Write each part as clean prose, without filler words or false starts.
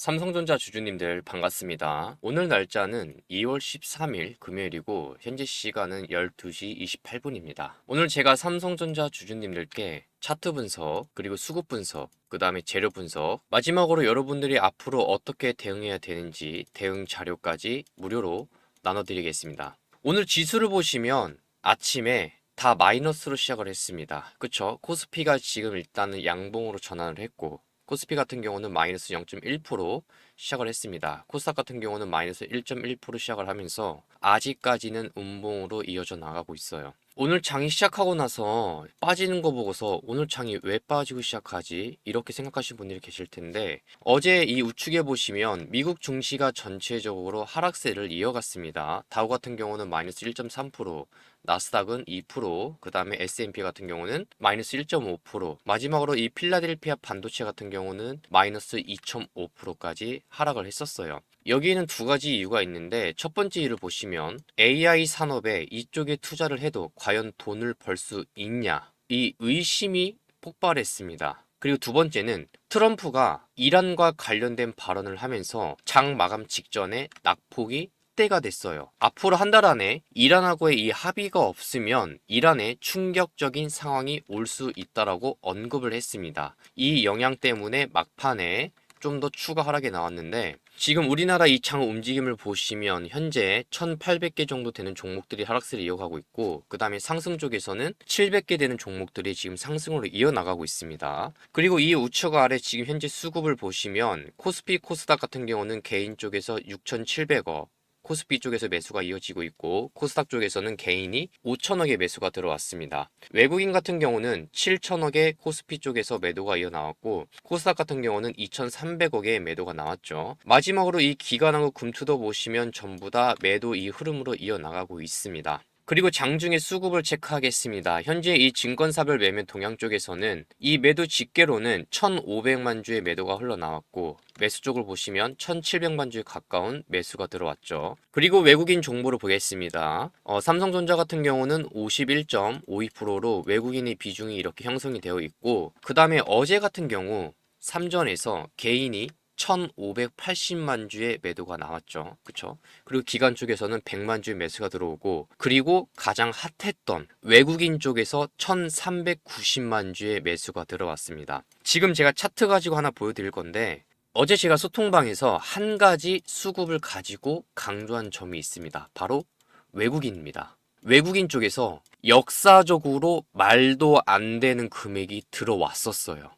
삼성전자 주주님들 반갑습니다. 오늘 날짜는 2월 13일 금요일이고 현재 시간은 12시 28분입니다. 오늘 제가 삼성전자 주주님들께 차트 분석, 그리고 수급 분석, 그 다음에 재료 분석, 마지막으로 여러분들이 앞으로 어떻게 대응해야 되는지 대응 자료까지 무료로 나눠드리겠습니다. 오늘 지수를 보시면 아침에 다 마이너스로 시작을 했습니다. 그쵸? 코스피가 지금 일단은 양봉으로 전환을 했고 코스피 같은 경우는 마이너스 0.1% 시작을 했습니다. 코스닥 같은 경우는 마이너스 1.1% 시작을 하면서 아직까지는 음봉으로 이어져 나가고 있어요. 오늘 장이 시작하고 나서 빠지는 거 보고서 오늘 장이 왜 빠지고 시작하지? 이렇게 생각하시는 분들이 계실 텐데 어제 이 우측에 보시면 미국 증시가 전체적으로 하락세를 이어갔습니다. 다우 같은 경우는 마이너스 1.3%, 나스닥은 2%, 그 다음에 S&P 같은 경우는 마이너스 1.5%, 마지막으로 이 필라델피아 반도체 같은 경우는 마이너스 2.5%까지 하락을 했었어요. 여기에는 두 가지 이유가 있는데 첫 번째 이유를 보시면 AI 산업에 이쪽에 투자를 해도 과연 돈을 벌 수 있냐 이 의심이 폭발했습니다. 그리고 두 번째는 트럼프가 이란과 관련된 발언을 하면서 장 마감 직전에 낙폭이 때가 됐어요. 앞으로 한 달 안에 이란하고의 이 합의가 없으면 이란에 충격적인 상황이 올 수 있다라고 언급을 했습니다. 이 영향 때문에 막판에 좀 더 추가 하락이 나왔는데 지금 우리나라 이 장 움직임을 보시면 현재 1800개 정도 되는 종목들이 하락세를 이어가고 있고 그 다음에 상승 쪽에서는 700개 되는 종목들이 지금 상승으로 이어나가고 있습니다. 그리고 이 우측 아래 지금 현재 수급을 보시면 코스피 코스닥 같은 경우는 개인 쪽에서 6,700억, 코스피 쪽에서 매수가 이어지고 있고 코스닥 쪽에서는 개인이 5천억의 매수가 들어왔습니다. 외국인 같은 경우는 7천억의 코스피 쪽에서 매도가 이어나왔고 코스닥 같은 경우는 2,300억의 매도가 나왔죠. 마지막으로 이 기관하고 금투도 보시면 전부 다 매도 이 흐름으로 이어나가고 있습니다. 그리고 장중에 수급을 체크하겠습니다. 현재 이 증권사별 매매 동향 쪽에서는 이 매도 집계로는 1,500만 주의 매도가 흘러나왔고 매수 쪽을 보시면 1,700만 주에 가까운 매수가 들어왔죠. 그리고 외국인 정보를 보겠습니다. 삼성전자 같은 경우는 51.52%로 외국인의 비중이 이렇게 형성이 되어 있고 그 다음에 어제 같은 경우 삼전에서 개인이 1,580만 주의 매도가 나왔죠. 그쵸? 그리고 기관 쪽에서는 100만 주의 매수가 들어오고 그리고 가장 핫했던 외국인 쪽에서 1,390만 주의 매수가 들어왔습니다. 지금 제가 차트 가지고 하나 보여드릴 건데 어제 제가 소통방에서 한 가지 수급을 가지고 강조한 점이 있습니다. 바로 외국인입니다. 외국인 쪽에서 역사적으로 말도 안 되는 금액이 들어왔었어요.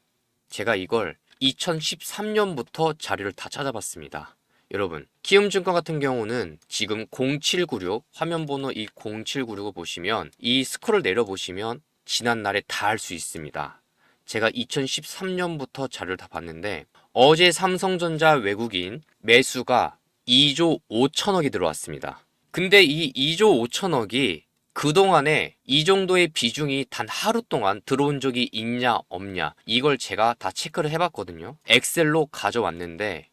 제가 이걸 2013년부터 자료를 다 찾아봤습니다. 여러분, 키움증권 같은 경우는 지금 0796 화면번호 이 0796을 보시면 이 스크롤 내려보시면 지난날에 다 알 수 있습니다. 제가 2013년부터 자료를 다 봤는데 어제 삼성전자 외국인 매수가 2조 5천억이 들어왔습니다. 근데 이 2조 5천억이 그동안에 이 정도의 비중이 단 하루 동안 들어온 적이 있냐 없냐 이걸 제가 다 체크를 해봤거든요. 엑셀로 가져왔는데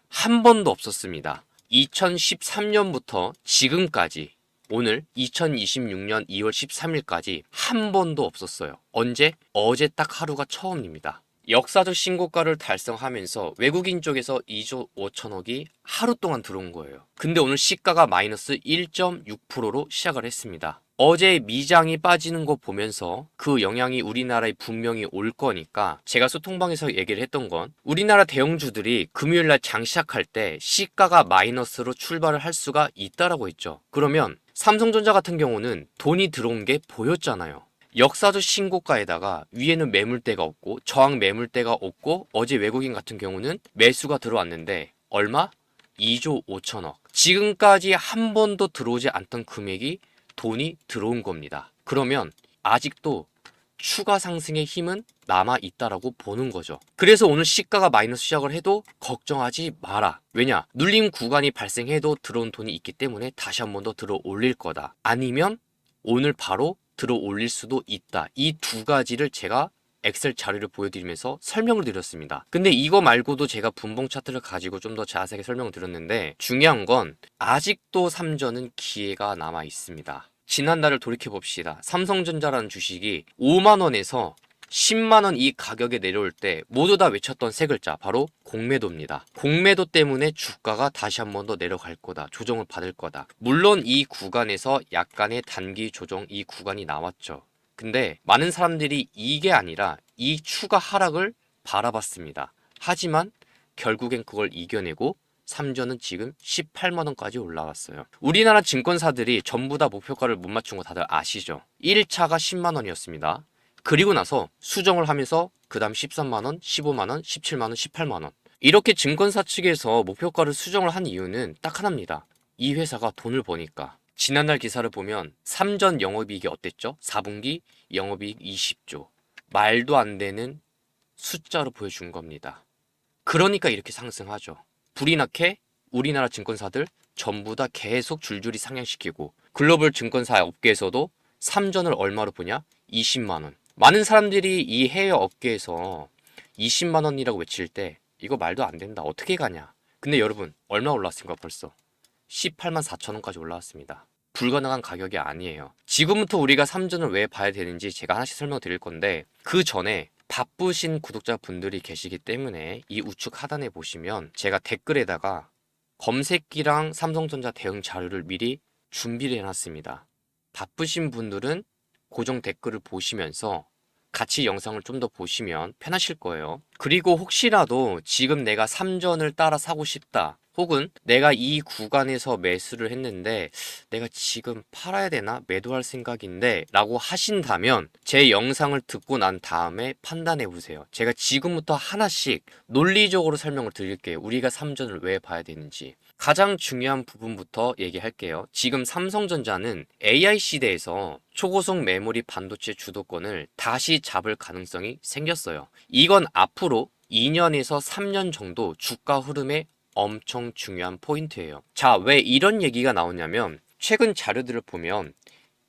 한 번도 없었습니다. 2013년부터 지금까지 오늘 2026년 2월 13일까지 한 번도 없었어요. 언제? 어제 딱 하루가 처음입니다. 역사적 신고가를 달성하면서 외국인 쪽에서 2조 5천억이 하루 동안 들어온 거예요. 근데 오늘 시가가 마이너스 1.6%로 시작을 했습니다. 어제 미장이 빠지는 거 보면서 그 영향이 우리나라에 분명히 올 거니까 제가 소통방에서 얘기를 했던 건 우리나라 대형주들이 금요일날 장 시작할 때 시가가 마이너스로 출발을 할 수가 있다라고 했죠. 그러면 삼성전자 같은 경우는 돈이 들어온 게 보였잖아요. 역사적 신고가에다가 위에는 매물대가 없고 저항 매물대가 없고 어제 외국인 같은 경우는 매수가 들어왔는데 얼마? 2조 5천억. 지금까지 한 번도 들어오지 않던 금액이 돈이 들어온 겁니다. 그러면 아직도 추가 상승의 힘은 남아 있다라고 보는 거죠. 그래서 오늘 시가가 마이너스 시작을 해도 걱정하지 마라. 왜냐? 눌림 구간이 발생해도 들어온 돈이 있기 때문에 다시 한 번 더 들어 올릴 거다. 아니면 오늘 바로 들어 올릴 수도 있다. 이 두 가지를 제가 엑셀 자료를 보여드리면서 설명을 드렸습니다. 근데 이거 말고도 제가 분봉 차트를 가지고 좀 더 자세하게 설명을 드렸는데 중요한 건 아직도 삼전은 기회가 남아 있습니다. 지난달을 돌이켜 봅시다. 삼성전자라는 주식이 5만원에서 10만 원 이 가격에 내려올 때 모두 다 외쳤던 세 글자 바로 공매도입니다. 공매도 때문에 주가가 다시 한 번 더 내려갈 거다. 조정을 받을 거다. 물론 이 구간에서 약간의 단기 조정 이 구간이 나왔죠. 근데 많은 사람들이 이게 아니라 이 추가 하락을 바라봤습니다. 하지만 결국엔 그걸 이겨내고 삼전은 지금 18만 원까지 올라왔어요. 우리나라 증권사들이 전부 다 목표가를 못 맞춘 거 다들 아시죠? 1차가 10만 원이었습니다. 그리고 나서 수정을 하면서 그 다음 13만 원, 15만 원, 17만 원, 18만 원. 이렇게 증권사 측에서 목표가를 수정을 한 이유는 딱 하나입니다. 이 회사가 돈을 버니까. 지난날 기사를 보면 삼전 영업이익이 어땠죠? 4분기 영업이익 20조. 말도 안 되는 숫자로 보여준 겁니다. 그러니까 이렇게 상승하죠. 불이 나게 우리나라 증권사들 전부 다 계속 줄줄이 상향시키고 글로벌 증권사 업계에서도 삼전을 얼마로 보냐? 20만 원. 많은 사람들이 이 해외 업계에서 20만 원이라고 외칠 때 이거 말도 안 된다. 어떻게 가냐? 근데 여러분 얼마 올랐습니까 벌써? 18만 4천 원까지 올라왔습니다. 불가능한 가격이 아니에요. 지금부터 우리가 삼전을 왜 봐야 되는지 제가 하나씩 설명드릴 건데 그 전에 바쁘신 구독자분들이 계시기 때문에 이 우측 하단에 보시면 제가 댓글에다가 검색기랑 삼성전자 대응 자료를 미리 준비를 해놨습니다. 바쁘신 분들은 고정 댓글을 보시면서 같이 영상을 좀 더 보시면 편하실 거예요. 그리고 혹시라도 지금 내가 삼전을 따라 사고 싶다. 혹은 내가 이 구간에서 매수를 했는데 내가 지금 팔아야 되나? 매도할 생각인데 라고 하신다면 제 영상을 듣고 난 다음에 판단해 보세요. 제가 지금부터 하나씩 논리적으로 설명을 드릴게요. 우리가 삼전을 왜 봐야 되는지. 가장 중요한 부분부터 얘기할게요. 지금 삼성전자는 AI 시대에서 초고속 메모리 반도체 주도권을 다시 잡을 가능성이 생겼어요. 이건 앞으로 2년에서 3년 정도 주가 흐름에 엄청 중요한 포인트예요. 자, 왜 이런 얘기가 나오냐면 최근 자료들을 보면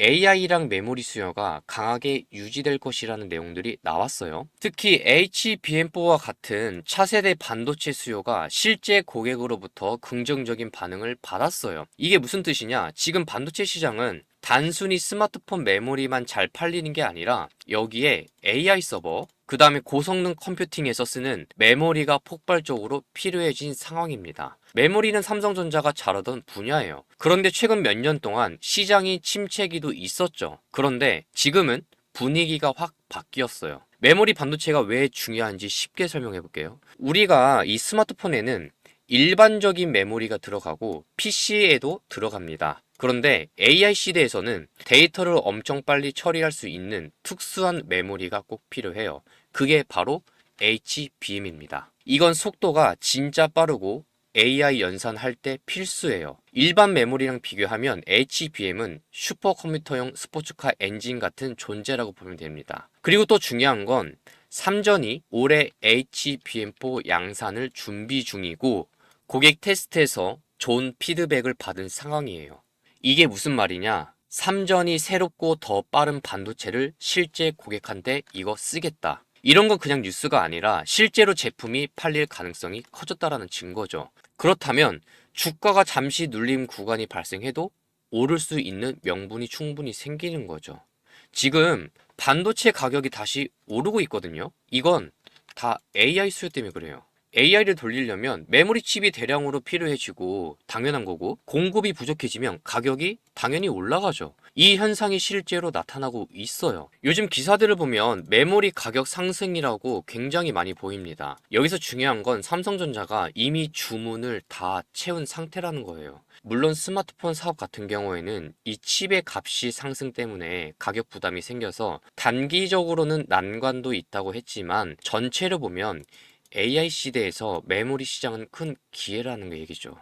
AI랑 메모리 수요가 강하게 유지될 것이라는 내용들이 나왔어요. 특히 HBM4와 같은 차세대 반도체 수요가 실제 고객으로부터 긍정적인 반응을 받았어요. 이게 무슨 뜻이냐? 지금 반도체 시장은 단순히 스마트폰 메모리만 잘 팔리는 게 아니라 여기에 AI 서버, 그 다음에 고성능 컴퓨팅에서 쓰는 메모리가 폭발적으로 필요해진 상황입니다. 메모리는 삼성전자가 잘하던 분야예요. 그런데 최근 몇 년 동안 시장이 침체기도 있었죠. 그런데 지금은 분위기가 확 바뀌었어요. 메모리 반도체가 왜 중요한지 쉽게 설명해 볼게요. 우리가 이 스마트폰에는 일반적인 메모리가 들어가고 PC에도 들어갑니다. 그런데 AI 시대에서는 데이터를 엄청 빨리 처리할 수 있는 특수한 메모리가 꼭 필요해요. 그게 바로 HBM입니다. 이건 속도가 진짜 빠르고 AI 연산할 때 필수예요. 일반 메모리랑 비교하면 HBM은 슈퍼컴퓨터용 스포츠카 엔진 같은 존재라고 보면 됩니다. 그리고 또 중요한 건 삼전이 올해 HBM4 양산을 준비 중이고 고객 테스트에서 좋은 피드백을 받은 상황이에요. 이게 무슨 말이냐? 삼전이 새롭고 더 빠른 반도체를 실제 고객한테 이거 쓰겠다. 이런 건 그냥 뉴스가 아니라 실제로 제품이 팔릴 가능성이 커졌다라는 증거죠. 그렇다면 주가가 잠시 눌림 구간이 발생해도 오를 수 있는 명분이 충분히 생기는 거죠. 지금 반도체 가격이 다시 오르고 있거든요. 이건 다 AI 수요 때문에 그래요. AI를 돌리려면 메모리 칩이 대량으로 필요해지고 당연한 거고 공급이 부족해지면 가격이 당연히 올라가죠. 이 현상이 실제로 나타나고 있어요. 요즘 기사들을 보면 메모리 가격 상승이라고 굉장히 많이 보입니다. 여기서 중요한 건 삼성전자가 이미 주문을 다 채운 상태라는 거예요. 물론 스마트폰 사업 같은 경우에는 이 칩의 값이 상승 때문에 가격 부담이 생겨서 단기적으로는 난관도 있다고 했지만 전체를 보면 AI 시대에서 메모리 시장은 큰 기회라는 얘기죠.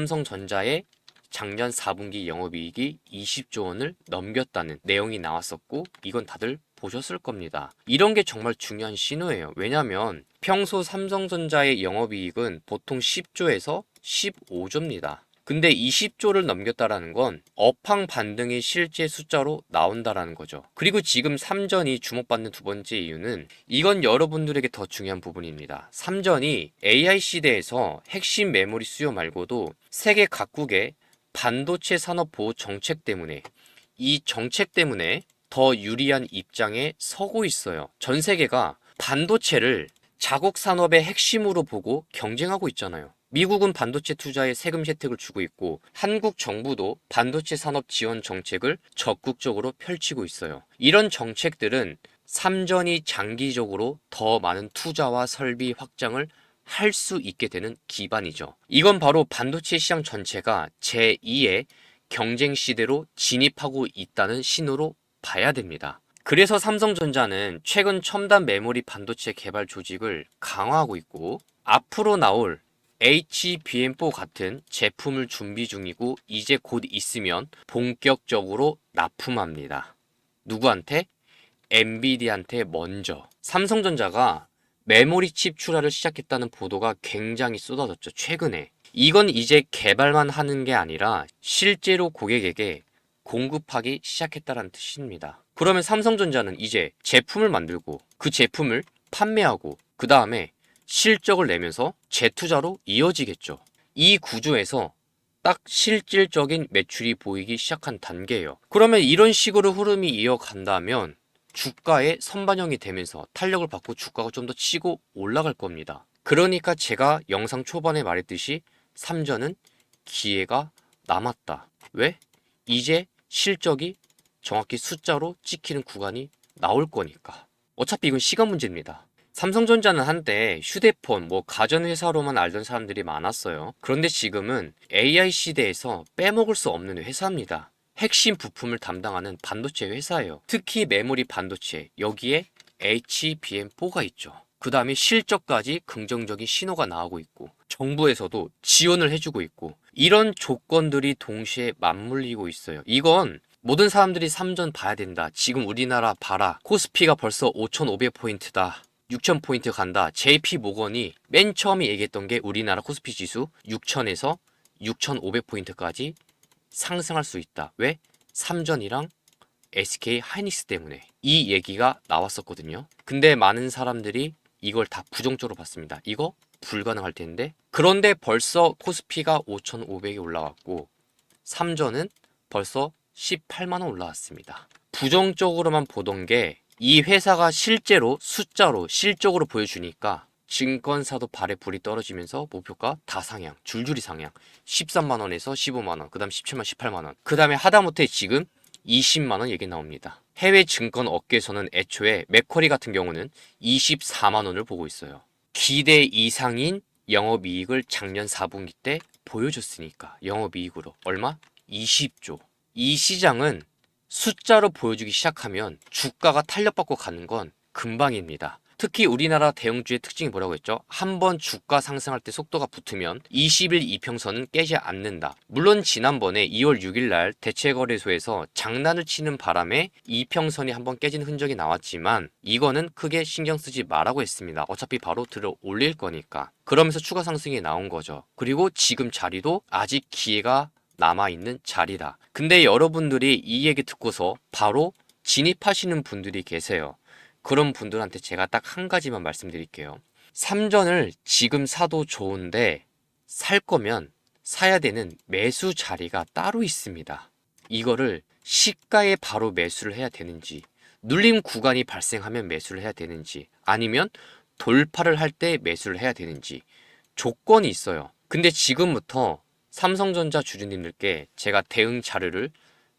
삼성전자의 작년 4분기 영업이익이 20조 원을 넘겼다는 내용이 나왔었고 이건 다들 보셨을 겁니다. 이런 게 정말 중요한 신호예요. 왜냐하면 평소 삼성전자의 영업이익은 보통 10조에서 15조입니다. 근데 20조를 넘겼다라는 건 업황 반등이 실제 숫자로 나온다라는 거죠. 그리고 지금 삼전이 주목받는 두 번째 이유는 이건 여러분들에게 더 중요한 부분입니다. 삼전이 AI 시대에서 핵심 메모리 수요 말고도 세계 각국의 반도체 산업 보호 정책 때문에 이 정책 때문에 더 유리한 입장에 서고 있어요. 전 세계가 반도체를 자국 산업의 핵심으로 보고 경쟁하고 있잖아요. 미국은 반도체 투자에 세금 혜택을 주고 있고 한국 정부도 반도체 산업 지원 정책을 적극적으로 펼치고 있어요. 이런 정책들은 삼전이 장기적으로 더 많은 투자와 설비 확장을 할 수 있게 되는 기반이죠. 이건 바로 반도체 시장 전체가 제2의 경쟁 시대로 진입하고 있다는 신호로 봐야 됩니다. 그래서 삼성전자는 최근 첨단 메모리 반도체 개발 조직을 강화하고 있고 앞으로 나올 HBM4 같은 제품을 준비 중이고 이제 곧 있으면 본격적으로 납품합니다. 누구한테? 엔비디아한테 먼저. 삼성전자가 메모리 칩 출하를 시작했다는 보도가 굉장히 쏟아졌죠. 최근에. 이건 이제 개발만 하는 게 아니라 실제로 고객에게 공급하기 시작했다는 뜻입니다. 그러면 삼성전자는 이제 제품을 만들고 그 제품을 판매하고 그 다음에 실적을 내면서 재투자로 이어지겠죠. 이 구조에서 딱 실질적인 매출이 보이기 시작한 단계예요. 그러면 이런 식으로 흐름이 이어간다면 주가에 선반영이 되면서 탄력을 받고 주가가 좀 더 치고 올라갈 겁니다. 그러니까 제가 영상 초반에 말했듯이 삼전은 기회가 남았다. 왜? 이제 실적이 정확히 숫자로 찍히는 구간이 나올 거니까. 어차피 이건 시간 문제입니다. 삼성전자는 한때 휴대폰, 가전회사로만 알던 사람들이 많았어요. 그런데 지금은 AI 시대에서 빼먹을 수 없는 회사입니다. 핵심 부품을 담당하는 반도체 회사예요. 특히 메모리 반도체, 여기에 HBM4가 있죠. 그 다음에 실적까지 긍정적인 신호가 나오고 있고 정부에서도 지원을 해주고 있고 이런 조건들이 동시에 맞물리고 있어요. 이건 모든 사람들이 삼전 봐야 된다. 지금 우리나라 봐라. 코스피가 벌써 5,500포인트다. 6,000포인트 간다. JP 모건이 맨 처음에 얘기했던 게 우리나라 코스피 지수 6,000에서 6,500포인트까지 상승할 수 있다. 왜? 삼전이랑 SK 하이닉스 때문에 이 얘기가 나왔었거든요. 근데 많은 사람들이 이걸 다 부정적으로 봤습니다. 이거 불가능할 텐데. 그런데 벌써 코스피가 5,500이 올라왔고 삼전은 벌써 18만 원 올라왔습니다. 부정적으로만 보던 게 이 회사가 실제로 숫자로 실적으로 보여주니까 증권사도 발에 불이 떨어지면서 목표가 다 상향, 줄줄이 상향. 13만 원에서 15만 원, 그 다음 17만, 18만 원. 그 다음에 하다못해 지금 20만 원 얘기 나옵니다. 해외 증권 업계에서는 애초에 맥쿼리 같은 경우는 24만 원을 보고 있어요. 기대 이상인 영업이익을 작년 4분기 때 보여줬으니까 영업이익으로 얼마? 20조. 이 시장은 숫자로 보여주기 시작하면 주가가 탄력받고 가는 건 금방입니다. 특히 우리나라 대형주의 특징이 뭐라고 했죠? 한번 주가 상승할 때 속도가 붙으면 20일 이평선은 깨지 않는다. 물론 지난번에 2월 6일 날 대체거래소에서 장난을 치는 바람에 이평선이 한번 깨진 흔적이 나왔지만 이거는 크게 신경 쓰지 말라고 했습니다. 어차피 바로 들어 올릴 거니까. 그러면서 추가 상승이 나온 거죠. 그리고 지금 자리도 아직 기회가 남아있는 자리다. 근데 여러분들이 이 얘기 듣고서 바로 진입하시는 분들이 계세요. 그런 분들한테 제가 딱 한 가지만 말씀드릴게요. 삼전을 지금 사도 좋은데 살 거면 사야 되는 매수 자리가 따로 있습니다. 이거를 시가에 바로 매수를 해야 되는지, 눌림 구간이 발생하면 매수를 해야 되는지, 아니면 돌파를 할 때 매수를 해야 되는지 조건이 있어요. 근데 지금부터 삼성전자 주주님들께 제가 대응 자료를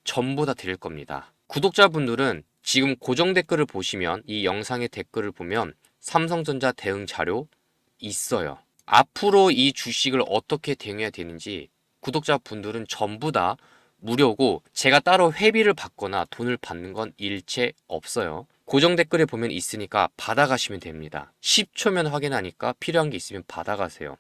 전부 다 드릴 겁니다. 구독자분들은 지금 고정 댓글을 보시면 이 영상의 댓글을 보면 삼성전자 대응 자료 있어요. 앞으로 이 주식을 어떻게 대응해야 되는지 구독자분들은 전부 다 무료고 제가 따로 회비를 받거나 돈을 받는 건 일체 없어요. 고정 댓글에 보면 있으니까 받아가시면 됩니다. 10초면 확인하니까 필요한 게 있으면 받아가세요.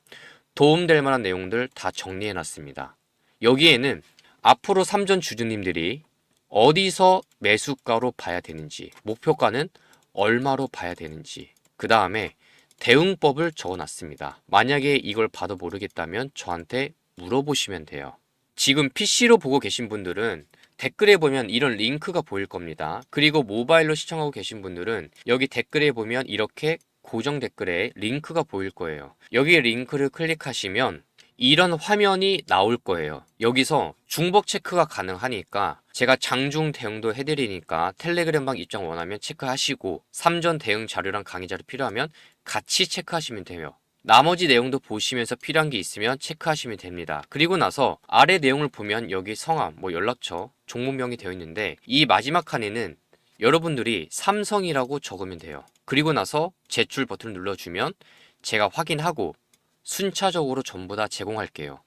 도움될 만한 내용들 다 정리해놨습니다. 여기에는 앞으로 삼전 주주님들이 어디서 매수가로 봐야 되는지, 목표가는 얼마로 봐야 되는지, 그 다음에 대응법을 적어놨습니다. 만약에 이걸 봐도 모르겠다면 저한테 물어보시면 돼요. 지금 PC로 보고 계신 분들은 댓글에 보면 이런 링크가 보일 겁니다. 그리고 모바일로 시청하고 계신 분들은 여기 댓글에 보면 이렇게 고정 댓글에 링크가 보일 거예요. 여기 링크를 클릭하시면 이런 화면이 나올 거예요. 여기서 중복 체크가 가능하니까 제가 장중 대응도 해드리니까 텔레그램방 입장 원하면 체크하시고 3전 대응 자료랑 강의 자료 필요하면 같이 체크하시면 돼요. 나머지 내용도 보시면서 필요한 게 있으면 체크하시면 됩니다. 그리고 나서 아래 내용을 보면 여기 성함, 연락처, 종목명이 되어 있는데 이 마지막 칸에는 여러분들이 삼성이라고 적으면 돼요. 그리고 나서 제출 버튼을 눌러주면 제가 확인하고 순차적으로 전부 다 제공할게요.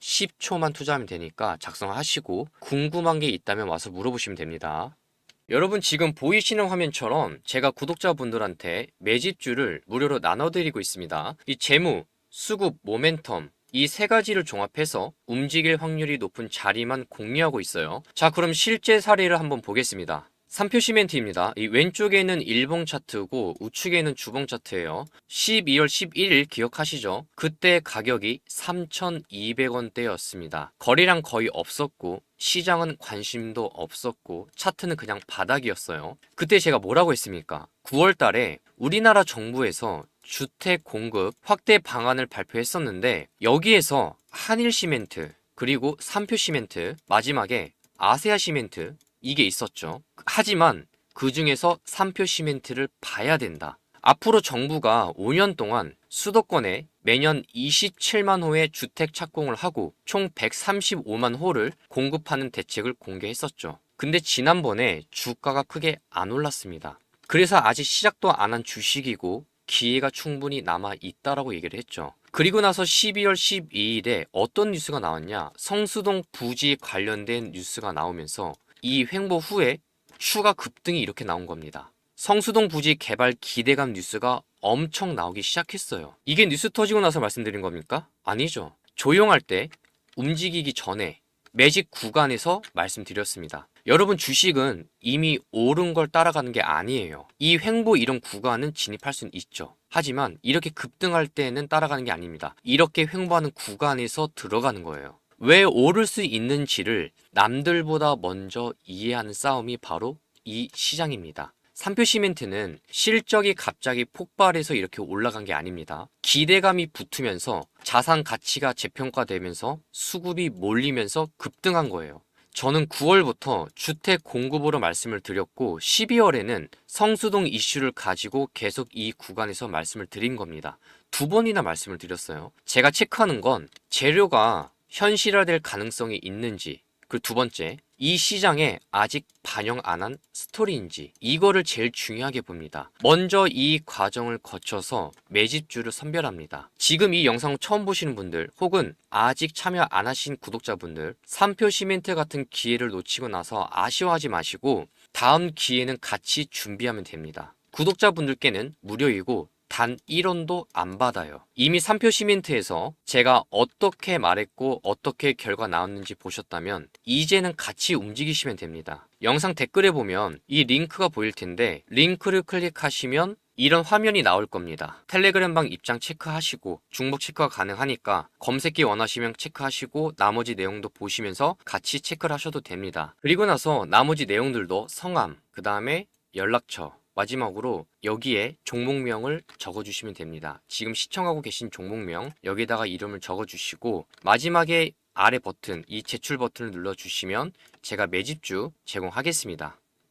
10초만 투자하면 되니까 작성하시고 궁금한 게 있다면 와서 물어보시면 됩니다. 여러분 지금 보이시는 화면처럼 제가 구독자분들한테 매집주를 무료로 나눠드리고 있습니다. 이 재무, 수급, 모멘텀 이 세 가지를 종합해서 움직일 확률이 높은 자리만 공유하고 있어요. 자, 그럼 실제 사례를 한번 보겠습니다. 3표 시멘트입니다. 이 왼쪽에는 일봉 차트고 우측에는 주봉 차트예요. 12월 11일 기억하시죠? 그때 가격이 3,200원대였습니다. 거래량 거의 없었고 시장은 관심도 없었고 차트는 그냥 바닥이었어요. 그때 제가 뭐라고 했습니까? 9월 달에 우리나라 정부에서 주택 공급 확대 방안을 발표했었는데 여기에서 한일 시멘트 그리고 3표 시멘트 마지막에 아세아 시멘트 이게 있었죠. 하지만 그 중에서 3표 시멘트를 봐야 된다. 앞으로 정부가 5년 동안 수도권에 매년 27만 호의 주택 착공을 하고 총 135만 호를 공급하는 대책을 공개했었죠. 근데 지난번에 주가가 크게 안 올랐습니다. 그래서 아직 시작도 안 한 주식이고 기회가 충분히 남아 있다라고 얘기를 했죠. 그리고 나서 12월 12일에 어떤 뉴스가 나왔냐? 성수동 부지 관련된 뉴스가 나오면서 이 횡보 후에 추가 급등이 이렇게 나온 겁니다. 성수동 부지 개발 기대감 뉴스가 엄청 나오기 시작했어요. 이게 뉴스 터지고 나서 말씀드린 겁니까? 아니죠. 조용할 때 움직이기 전에 매직 구간에서 말씀드렸습니다. 여러분 주식은 이미 오른 걸 따라가는 게 아니에요. 이 횡보 이런 구간은 진입할 수는 있죠. 하지만 이렇게 급등할 때는 따라가는 게 아닙니다. 이렇게 횡보하는 구간에서 들어가는 거예요. 왜 오를 수 있는지를 남들보다 먼저 이해하는 싸움이 바로 이 시장입니다. 3표 시멘트는 실적이 갑자기 폭발해서 이렇게 올라간 게 아닙니다. 기대감이 붙으면서 자산 가치가 재평가되면서 수급이 몰리면서 급등한 거예요. 저는 9월부터 주택 공급으로 말씀을 드렸고 12월에는 성수동 이슈를 가지고 계속 이 구간에서 말씀을 드린 겁니다. 두 번이나 말씀을 드렸어요. 제가 체크하는 건 재료가 현실화될 가능성이 있는지, 그리고 두 번째, 이 시장에 아직 반영 안 한 스토리인지 이거를 제일 중요하게 봅니다. 먼저 이 과정을 거쳐서 매집주를 선별합니다. 지금 이 영상 처음 보시는 분들 혹은 아직 참여 안 하신 구독자분들 3표 시멘트 같은 기회를 놓치고 나서 아쉬워하지 마시고 다음 기회는 같이 준비하면 됩니다. 구독자분들께는 무료이고 단 1원도 안 받아요. 이미 3표 시멘트에서 제가 어떻게 말했고 어떻게 결과 나왔는지 보셨다면 이제는 같이 움직이시면 됩니다. 영상 댓글에 보면 이 링크가 보일 텐데 링크를 클릭하시면 이런 화면이 나올 겁니다. 텔레그램방 입장 체크하시고 중복 체크가 가능하니까 검색기 원하시면 체크하시고 나머지 내용도 보시면서 같이 체크를 하셔도 됩니다. 그리고 나서 나머지 내용들도 성함, 그 다음에 연락처, 마지막으로 여기에 종목명을 적어주시면 됩니다. 지금 시청하고 계신 종목명 여기다가 이름을 적어주시고 마지막에 아래 버튼, 이 제출 버튼을 눌러주시면 제가 매집주 제공하겠습니다.